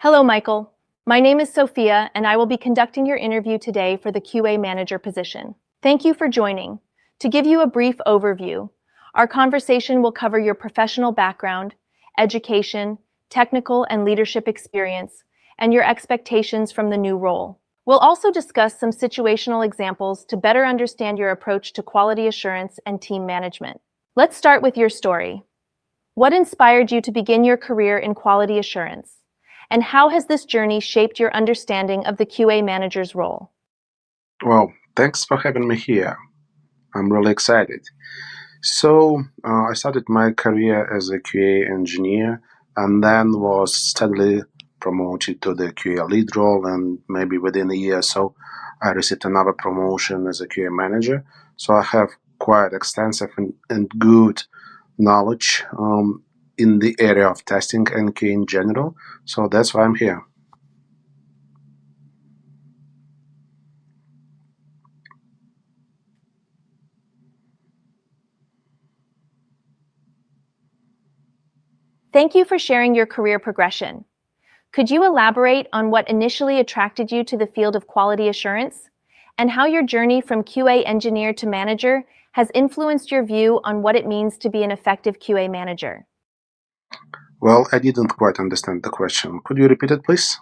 Hello, Michael. My name is Sophia, and I will be conducting your interview today for the QA manager position. Thank you for joining. To give you a brief overview, our conversation will cover your professional background, education, technical and leadership experience, and your expectations from the new role. We'll also discuss some situational examples to better understand your approach to quality assurance and team management. Let's start with your story. What inspired you to begin your career in quality assurance? And how has this journey shaped your understanding of the QA manager's role? Well, thanks for having me here. I'm really excited. I started my career as a QA engineer and then was steadily promoted to the QA lead role. And maybe within a year or so, I received another promotion as a QA manager. So I have quite extensive and good knowledge in the area of testing and QA in general. So that's why I'm here. Thank you for sharing your career progression. Could you elaborate on what initially attracted you to the field of quality assurance and how your journey from QA engineer to manager has influenced your view on what it means to be an effective QA manager? Well, I didn't quite understand the question. Could you repeat it, please?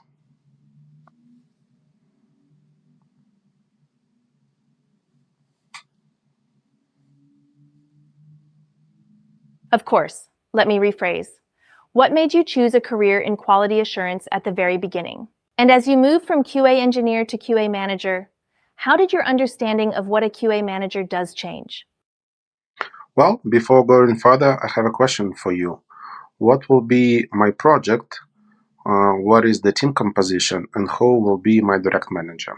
Of course, let me rephrase. What made you choose a career in quality assurance at the very beginning? And as you moved from QA engineer to QA manager, how did your understanding of what a QA manager does change? Well, before going further, I have a question for you. What will be my project? What is the team composition? And who will be my direct manager?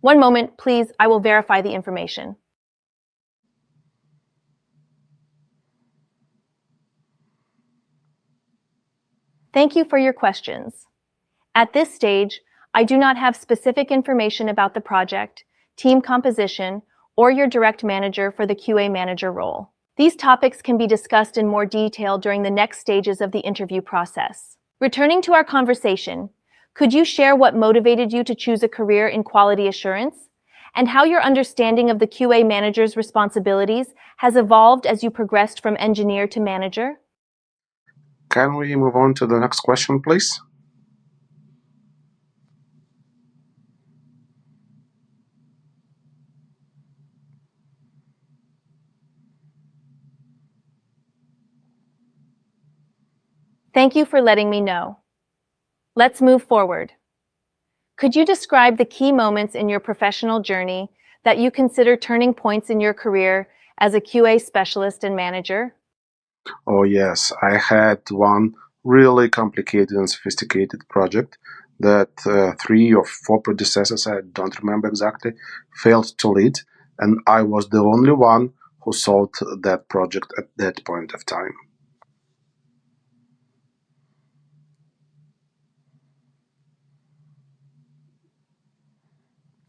One moment, please, I will verify the information. Thank you for your questions. At this stage, I do not have specific information about the project, team composition, or your direct manager for the QA manager role. These topics can be discussed in more detail during the next stages of the interview process. Returning to our conversation, could you share what motivated you to choose a career in quality assurance and how your understanding of the QA manager's responsibilities has evolved as you progressed from engineer to manager? Can we move on to the next question, please? Thank you for letting me know. Let's move forward. Could you describe the key moments in your professional journey that you consider turning points in your career as a QA specialist and manager? Oh, yes, I had one really complicated and sophisticated project that three or four predecessors, I don't remember exactly, failed to lead, and I was the only one who solved that project at that point of time.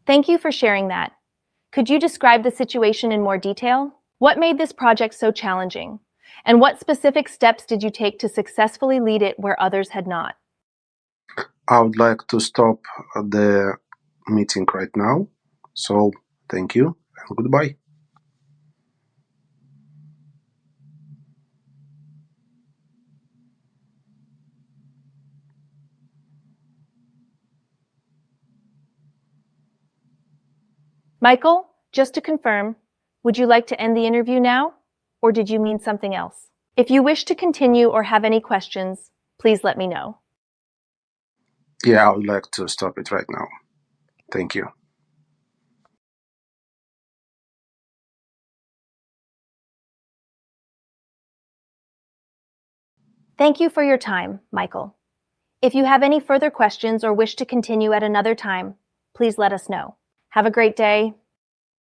Thank you for sharing that. Could you describe the situation in more detail? What made this project so challenging? And what specific steps did you take to successfully lead it where others had not? I would like to stop the meeting right now. So, thank you and goodbye. Michael, just to confirm, would you like to end the interview now? Or did you mean something else? If you wish to continue or have any questions, please let me know. Yeah, I would like to stop it right now. Thank you. Thank you for your time, Michael. If you have any further questions or wish to continue at another time, please let us know. Have a great day.